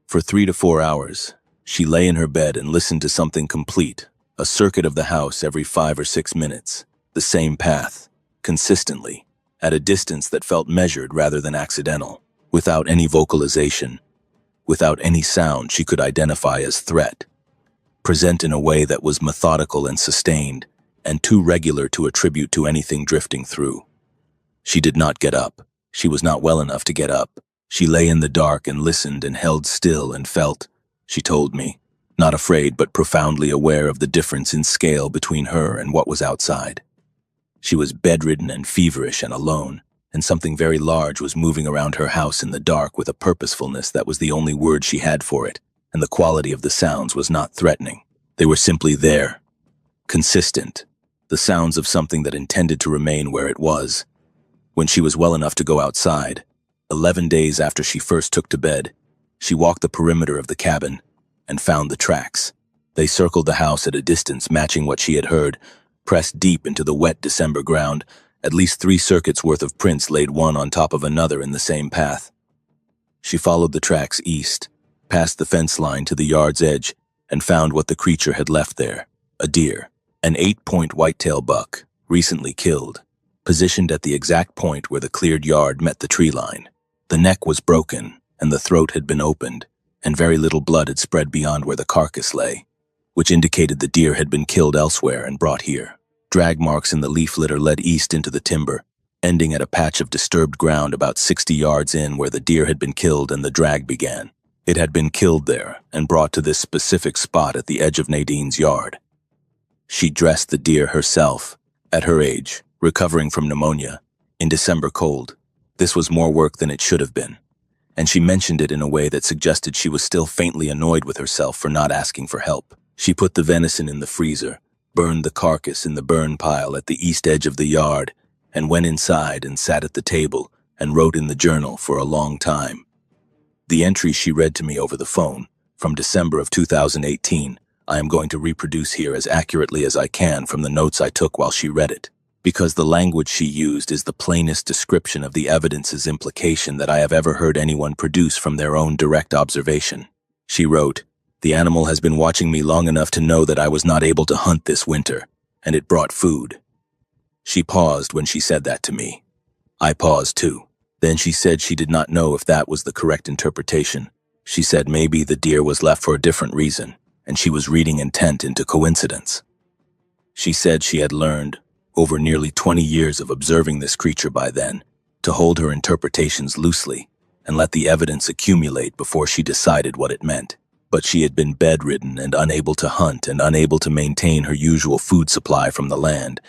S1: For 3 to 4 hours, she lay in her bed and listened to something complete, a circuit of the house every 5 or 6 minutes, the same path, consistently, at a distance that felt measured rather than accidental, without any vocalization, without any sound she could identify as threat, present in a way that was methodical and sustained, and too regular to attribute to anything drifting through. She did not get up. She was not well enough to get up. She lay in the dark and listened and held still and felt, she told me, not afraid but profoundly aware of the difference in scale between her and what was outside. She was bedridden and feverish and alone, and something very large was moving around her house in the dark with a purposefulness that was the only word she had for it, and the quality of the sounds was not threatening. They were simply there, consistent, the sounds of something that intended to remain where it was. When she was well enough to go outside, 11 days after she first took to bed, she walked the perimeter of the cabin and found the tracks. They circled the house at a distance matching what she had heard, pressed deep into the wet December ground, at least 3 circuits worth of prints laid one on top of another in the same path. She followed the tracks east, past the fence line to the yard's edge, and found what the creature had left there, a deer, an 8-point whitetail buck, recently killed, positioned at the exact point where the cleared yard met the tree line. The neck was broken, and the throat had been opened, and very little blood had spread beyond where the carcass lay, which indicated the deer had been killed elsewhere and brought here. Drag marks in the leaf litter led east into the timber, ending at a patch of disturbed ground about 60 yards in where the deer had been killed and the drag began. It had been killed there and brought to this specific spot at the edge of Nadine's yard. She dressed the deer herself, at her age, recovering from pneumonia, in December cold. This was more work than it should have been, and she mentioned it in a way that suggested she was still faintly annoyed with herself for not asking for help. She put the venison in the freezer, burned the carcass in the burn pile at the east edge of the yard, and went inside and sat at the table and wrote in the journal for a long time. The entry she read to me over the phone, from December of 2018, I am going to reproduce here as accurately as I can from the notes I took while she read it, because the language she used is the plainest description of the evidence's implication that I have ever heard anyone produce from their own direct observation. She wrote, "The animal has been watching me long enough to know that I was not able to hunt this winter, and it brought food." She paused when she said that to me. I paused too. Then she said she did not know if that was the correct interpretation. She said maybe the deer was left for a different reason, and she was reading intent into coincidence. She said she had learned, over nearly 20 years of observing this creature by then, to hold her interpretations loosely and let the evidence accumulate before she decided what it meant. But she had been bedridden and unable to hunt and unable to maintain her usual food supply from the land,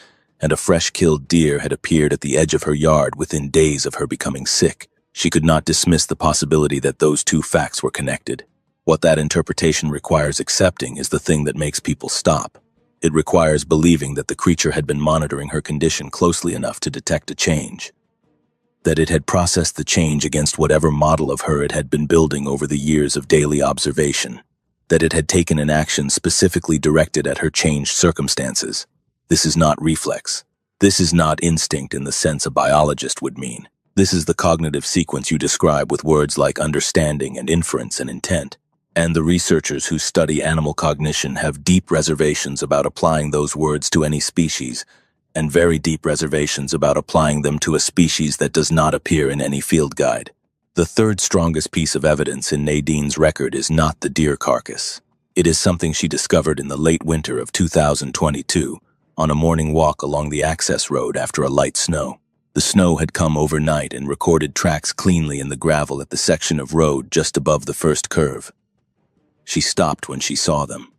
S1: and a fresh-killed deer had appeared at the edge of her yard within days of her becoming sick. She could not dismiss the possibility that those two facts were connected. What that interpretation requires accepting is the thing that makes people stop. It requires believing that the creature had been monitoring her condition closely enough to detect a change, that it had processed the change against whatever model of her it had been building over the years of daily observation, that it had taken an action specifically directed at her changed circumstances. This is not reflex. This is not instinct in the sense a biologist would mean. This is the cognitive sequence you describe with words like understanding and inference and intent. And the researchers who study animal cognition have deep reservations about applying those words to any species, and very deep reservations about applying them to a species that does not appear in any field guide. The third strongest piece of evidence in Nadine's record is not the deer carcass. It is something she discovered in the late winter of 2022, on a morning walk along the access road after a light snow. The snow had come overnight and recorded tracks cleanly in the gravel at the section of road just above the first curve. She stopped when she saw them.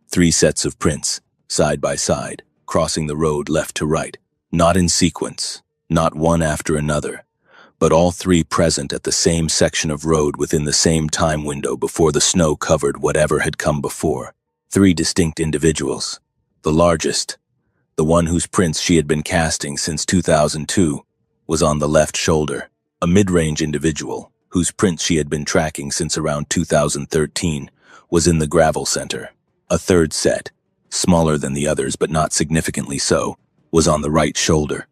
S1: 3 sets of prints, side by side, crossing the road left to right, not in sequence, not one after another, but all 3 present at the same section of road within the same time window before the snow covered whatever had come before. 3 distinct individuals. The largest, the one whose prints she had been casting since 2002, was on the left shoulder. A mid-range individual, whose prints she had been tracking since around 2013, was in the gravel center. A third set, smaller than the others but not significantly so, was on the right shoulder.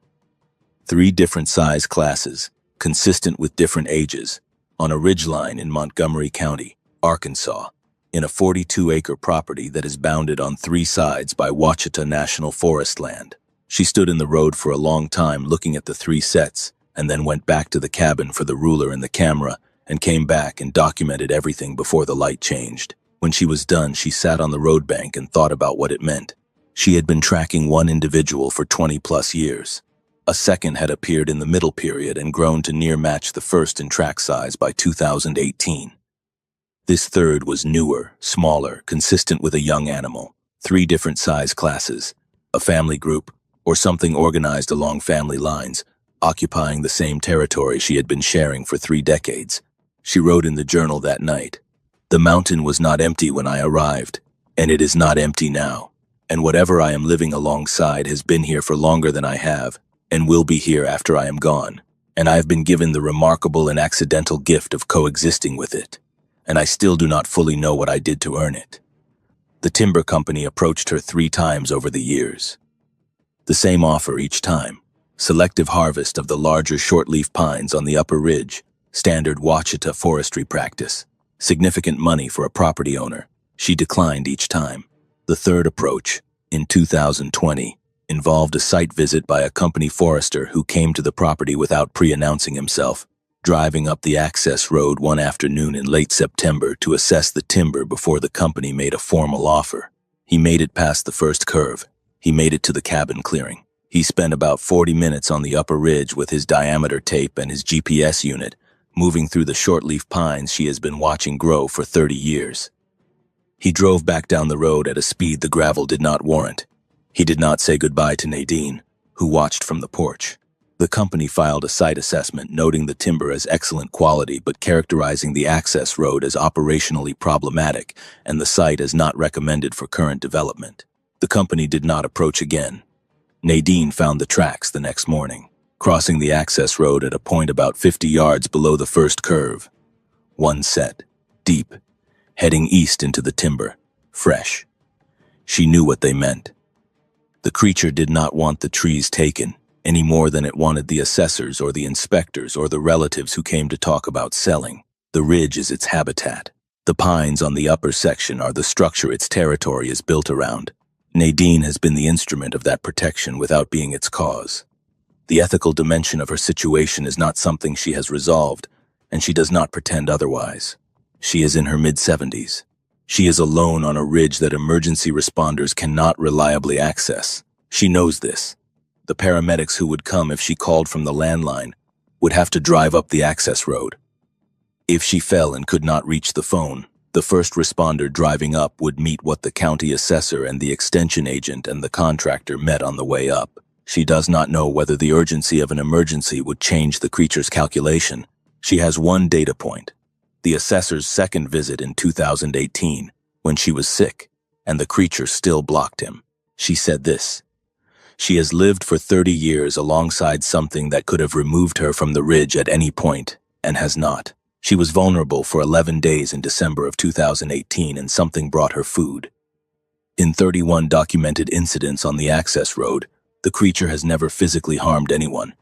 S1: 3 different size classes, consistent with different ages, on a ridgeline in Montgomery County, Arkansas, in a 42-acre property that is bounded on 3 sides by Ouachita National Forest land. She stood in the road for a long time looking at the 3 sets, and then went back to the cabin for the ruler and the camera, and came back and documented everything before the light changed. When she was done, she sat on the road bank and thought about what it meant. She had been tracking one individual for 20-plus years. A second had appeared in the middle period and grown to near match the first in track size by 2018. This third was newer, smaller, consistent with a young animal. 3 different size classes, a family group, or something organized along family lines, occupying the same territory she had been sharing for 3 decades. She wrote in the journal that night, "The mountain was not empty when I arrived, and it is not empty now. And whatever I am living alongside has been here for longer than I have, and will be here after I am gone. And I have been given the remarkable and accidental gift of coexisting with it. And I still do not fully know what I did to earn it." The timber company approached her 3 times over the years. The same offer each time: selective harvest of the larger shortleaf pines on the upper ridge, standard Ouachita forestry practice, significant money for a property owner. She declined each time. The third approach, in 2020, involved a site visit by a company forester who came to the property without pre-announcing himself, driving up the access road one afternoon in late September to assess the timber before the company made a formal offer. He made it past the first curve. He made it to the cabin clearing. He spent about 40 minutes on the upper ridge with his diameter tape and his GPS unit, moving through the shortleaf pines she has been watching grow for 30 years. He drove back down the road at a speed the gravel did not warrant. He did not say goodbye to Nadine, who watched from the porch. The company filed a site assessment noting the timber as excellent quality but characterizing the access road as operationally problematic and the site as not recommended for current development. The company did not approach again. Nadine found the tracks the next morning, crossing the access road at a point about 50 yards below the first curve. One set, deep, heading east into the timber, fresh. She knew what they meant. The creature did not want the trees taken, any more than it wanted the assessors or the inspectors or the relatives who came to talk about selling. The ridge is its habitat. The pines on the upper section are the structure its territory is built around. Nadine has been the instrument of that protection without being its cause. The ethical dimension of her situation is not something she has resolved, and she does not pretend otherwise. She is in her mid-70s. She is alone on a ridge that emergency responders cannot reliably access. She knows this. The paramedics who would come if she called from the landline would have to drive up the access road. If she fell and could not reach the phone, the first responder driving up would meet what the county assessor and the extension agent and the contractor met on the way up. She does not know whether the urgency of an emergency would change the creature's calculation. She has one data point: the assessor's second visit in 2018, when she was sick, and the creature still blocked him. She said this: "She has lived for 30 years alongside something that could have removed her from the ridge at any point, and has not. She was vulnerable for 11 days in December of 2018, and something brought her food." In 31 documented incidents on the access road, the creature has never physically harmed anyone.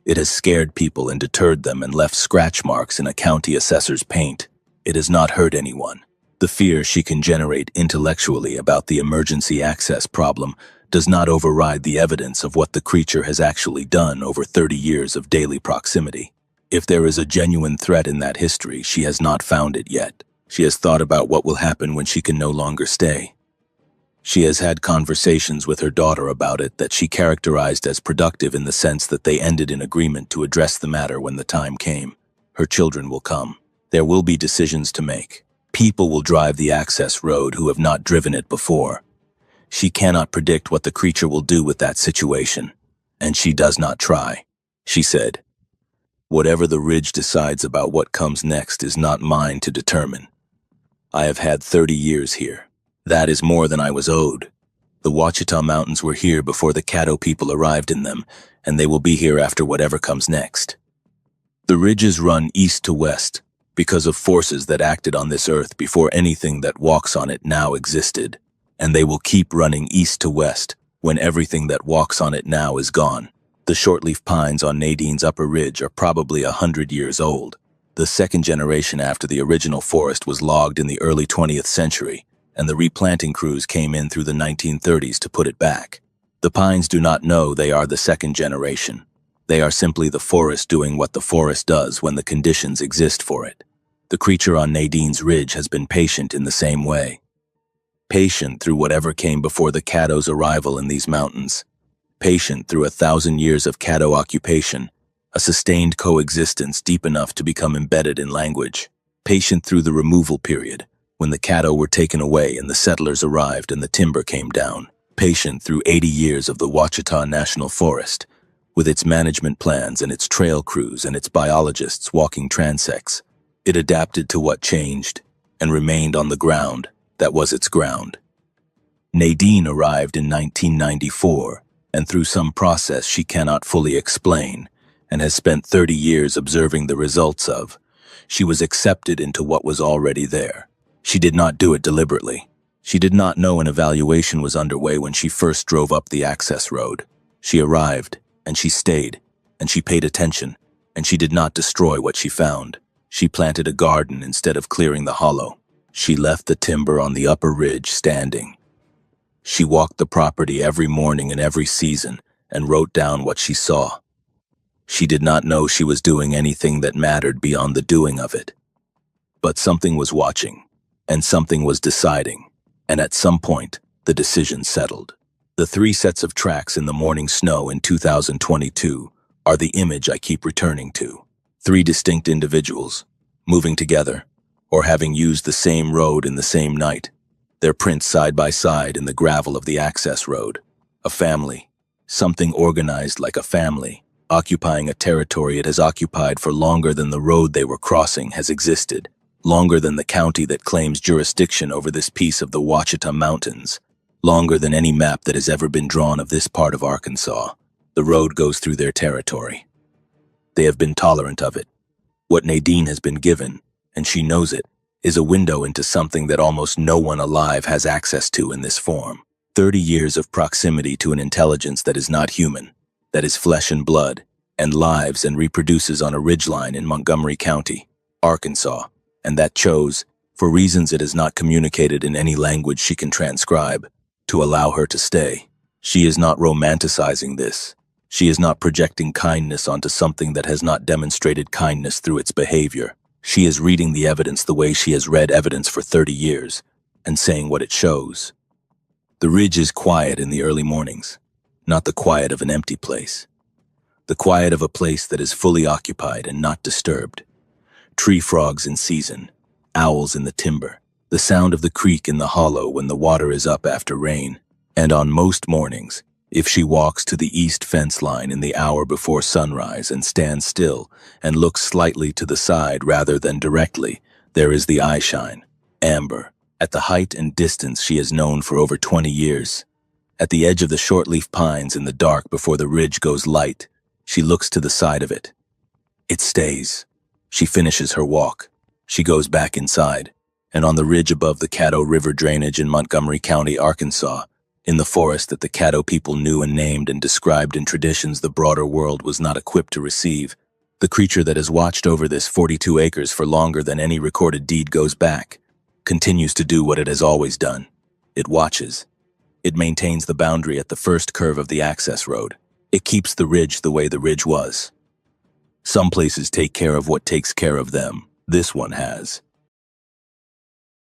S1: It has scared people and deterred them and left scratch marks in a county assessor's paint. It has not hurt anyone. The fear she can generate intellectually about the emergency access problem does not override the evidence of what the creature has actually done over 30 years of daily proximity. If there is a genuine threat in that history, she has not found it yet. She has thought about what will happen when she can no longer stay. She has had conversations with her daughter about it that she characterized as productive in the sense that they ended in agreement to address the matter when the time came. Her children will come. There will be decisions to make. People will drive the access road who have not driven it before. She cannot predict what the creature will do with that situation, and she does not try. She said, "Whatever the ridge decides about what comes next is not mine to determine. I have had 30 years here. That is more than I was owed. The Ouachita Mountains were here before the Caddo people arrived in them, and they will be here after whatever comes next. The ridges run east to west because of forces that acted on this earth before anything that walks on it now existed, and they will keep running east to west when everything that walks on it now is gone. The shortleaf pines on Nadine's upper ridge are probably 100 years old. The second generation after the original forest was logged in the early 20th century, and the replanting crews came in through the 1930s to put it back. The pines do not know they are the second generation. They are simply the forest doing what the forest does when the conditions exist for it. The creature on Nadine's ridge has been patient in the same way. Patient through whatever came before the Caddo's arrival in these mountains. Patient through 1,000 years of Caddo occupation, a sustained coexistence deep enough to become embedded in language. Patient through the removal period, when the Caddo were taken away and the settlers arrived and the timber came down. Patient through 80 years of the Ouachita National Forest, with its management plans and its trail crews and its biologists walking transects. It adapted to what changed and remained on the ground that was its ground. Nadine arrived in 1994, and through some process she cannot fully explain, and has spent 30 years observing the results of. She was accepted into what was already there. She did not do it deliberately. She did not know an evaluation was underway when she first drove up the access road. She arrived, and she stayed, and she paid attention, and she did not destroy what she found. She planted a garden instead of clearing the hollow. She left the timber on the upper ridge standing. She walked the property every morning and every season and wrote down what she saw. She did not know she was doing anything that mattered beyond the doing of it. But something was watching, and something was deciding, and at some point, the decision settled. The 3 sets of tracks in the morning snow in 2022 are the image I keep returning to. Three distinct individuals, moving together, or having used the same road in the same night, their prints side by side in the gravel of the access road. A family, something organized like a family, occupying a territory it has occupied for longer than the road they were crossing has existed, longer than the county that claims jurisdiction over this piece of the Ouachita Mountains, longer than any map that has ever been drawn of this part of Arkansas. The road goes through their territory. They have been tolerant of it. What Nadine has been given, and she knows it, is a window into something that almost no one alive has access to in this form. 30 years of proximity to an intelligence that is not human, that is flesh and blood, and lives and reproduces on a ridgeline in Montgomery County, Arkansas, and that chose, for reasons it is not communicated in any language she can transcribe, to allow her to stay. She is not romanticizing this. She is not projecting kindness onto something that has not demonstrated kindness through its behavior. She is reading the evidence the way she has read evidence for 30 years, and saying what it shows. The ridge is quiet in the early mornings, not the quiet of an empty place. The quiet of a place that is fully occupied and not disturbed. Tree frogs in season, owls in the timber, the sound of the creek in the hollow when the water is up after rain, and on most mornings, if she walks to the east fence line in the hour before sunrise and stands still and looks slightly to the side rather than directly, there is the eyeshine, amber, at the height and distance she has known for over 20 years. At the edge of the shortleaf pines in the dark before the ridge goes light, she looks to the side of it. It stays. She finishes her walk. She goes back inside, and on the ridge above the Caddo River drainage in Montgomery County, Arkansas, in the forest that the Caddo people knew and named and described in traditions the broader world was not equipped to receive, the creature that has watched over this 42 acres for longer than any recorded deed goes back, continues to do what it has always done. It watches. It maintains the boundary at the first curve of the access road. It keeps the ridge the way the ridge was. Some places take care of what takes care of them. This one has.